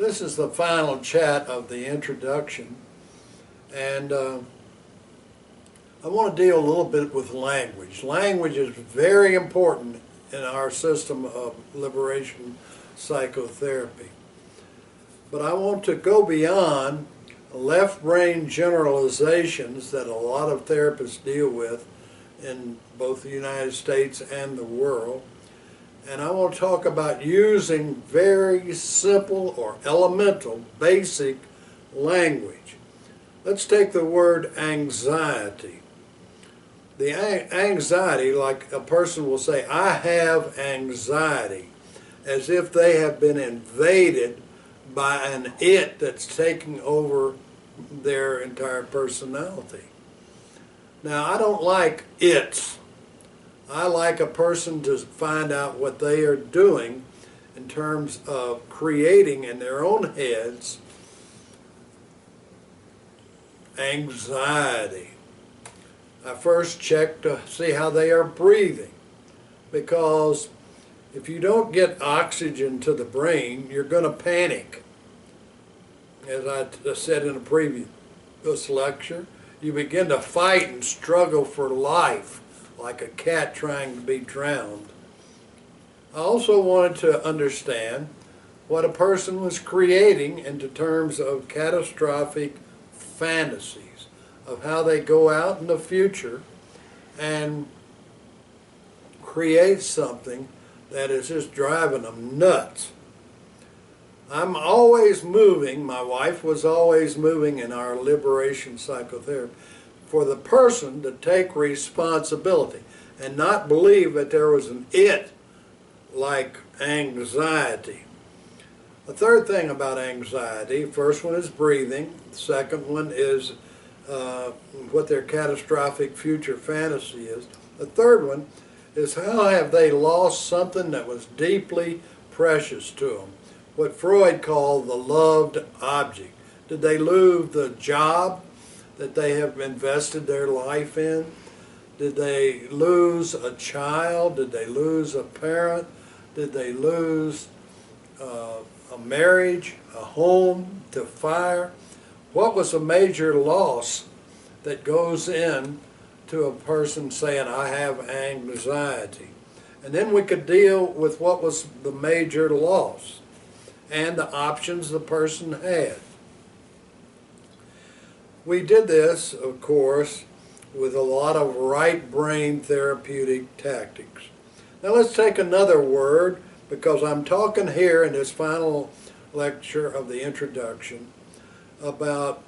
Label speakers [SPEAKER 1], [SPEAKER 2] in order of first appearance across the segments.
[SPEAKER 1] This is the final chat of the introduction, and I want to deal a little bit with language. Language is very important in our system of liberation psychotherapy. But I want to go beyond left brain generalizations that a lot of therapists deal with in both the United States and the world. And I want to talk about using very simple or elemental, basic language. Let's take the word anxiety. The anxiety, like a person will say, I have anxiety, as if they have been invaded by an it that's taking over their entire personality. Now, I don't like its. I like a person to find out what they are doing in terms of creating in their own heads anxiety. I first check to see how they are breathing, because if you don't get oxygen to the brain, you're going to panic. As I said in a previous lecture, you begin to fight and struggle for life, like a cat trying to be drowned. I also wanted to understand what a person was creating into terms of catastrophic fantasies, of how they go out in the future and create something that is just driving them nuts. I'm always moving, my wife was always moving in our liberation psychotherapy, for the person to take responsibility and not believe that there was an it like anxiety. The third thing about anxiety, first one is breathing, the second one is what their catastrophic future fantasy is. The third one is how have they lost something that was deeply precious to them, what Freud called the loved object. Did they lose the job that they have invested their life in? Did they lose a child? Did they lose a parent? Did they lose a marriage, a home to fire? What was a major loss that goes in to a person saying, I have anxiety? And then we could deal with what was the major loss and the options the person had. We did this, of course, with a lot of right brain therapeutic tactics. Now let's take another word, because I'm talking here in this final lecture of the introduction about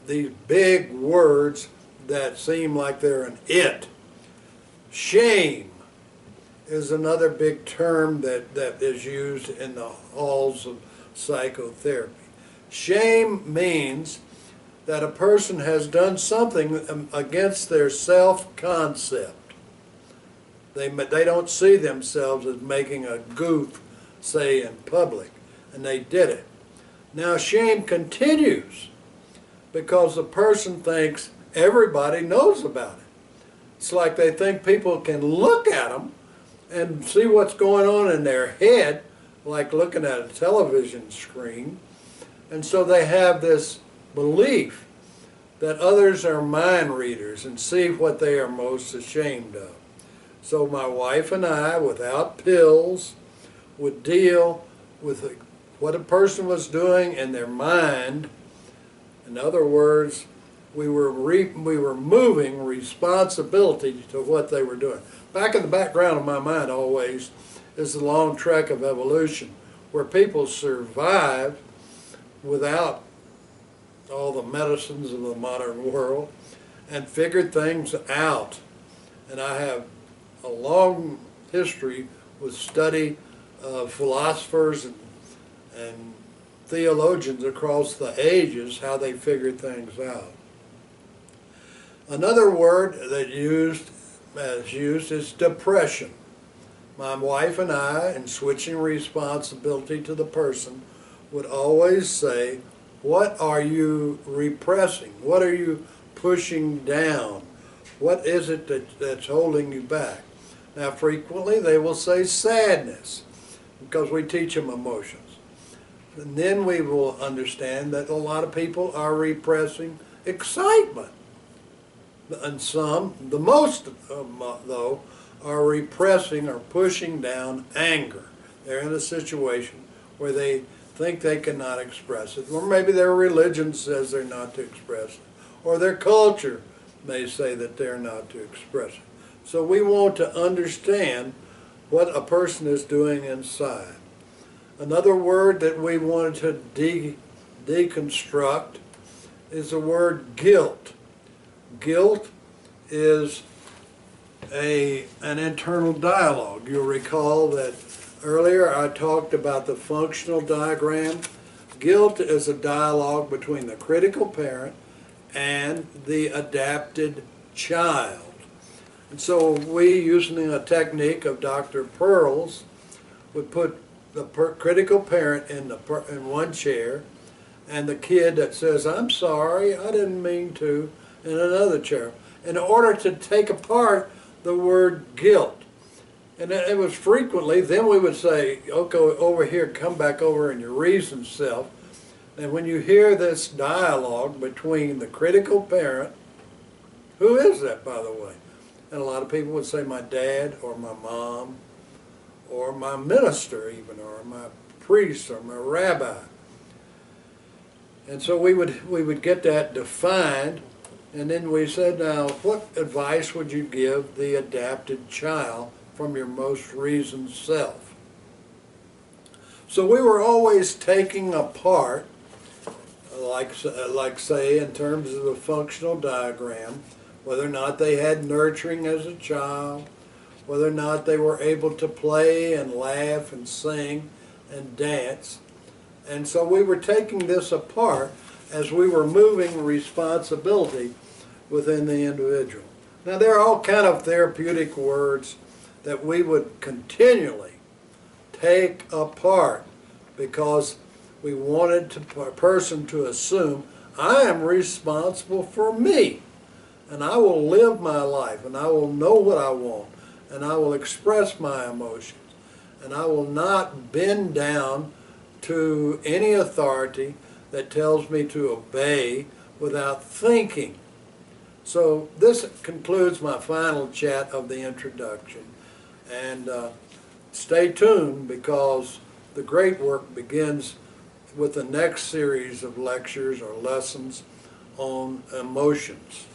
[SPEAKER 1] these big words that seem like they're an it. Shame is another big term that is used in the halls of psychotherapy. Shame means that a person has done something against their self-concept. They don't see themselves as making a goof, say, in public, and they did it. Now shame continues because the person thinks everybody knows about it. It's like they think people can look at them and see what's going on in their head, like looking at a television screen. And so they have this belief that others are mind readers and see what they are most ashamed of. So my wife and I, without pills, would deal with what a person was doing in their mind. In other words, we were moving responsibility to what they were doing. Back in the background of my mind always is the long trek of evolution, where people survived without all the medicines of the modern world and figured things out. And I have a long history with study of philosophers and theologians across the ages, how they figured things out. Another word that is used is depression. My wife and I, in switching responsibility to the person, would always say, what are you repressing? What are you pushing down? What is it that's holding you back? Now frequently they will say sadness, because we teach them emotions. And then we will understand that a lot of people are repressing excitement. And some, the most of them, though, are repressing or pushing down anger. They're in a situation where they think they cannot express it, or maybe their religion says they're not to express it, or their culture may say that they're not to express it. So we want to understand what a person is doing inside. Another word that we wanted to deconstruct is the word guilt. Guilt is an internal dialogue. You'll recall that earlier I talked about the functional diagram. Guilt is a dialogue between the critical parent and the adapted child. And so we, using a technique of Dr. Pearl's, would put the critical parent in one chair and the kid that says, "I'm sorry, I didn't mean to," in another chair, in order to take apart the word guilt. And it was frequently, then we would say, "Okay, over here, come back over in your reason self." And when you hear this dialogue between the critical parent, who is that, by the way? And a lot of people would say my dad or my mom or my minister even, or my priest or my rabbi. And so we would get that defined, and then we said, now what advice would you give the adapted child from your most reasoned self? So we were always taking apart, like say in terms of the functional diagram, whether or not they had nurturing as a child, whether or not they were able to play and laugh and sing and dance. And so we were taking this apart as we were moving responsibility within the individual. Now there are all kind of therapeutic words that we would continually take apart because we wanted a person to assume, I am responsible for me, and I will live my life, and I will know what I want, and I will express my emotions, and I will not bend down to any authority that tells me to obey without thinking. So this concludes my final chat of the introduction. And stay tuned, because the great work begins with the next series of lectures or lessons on emotions.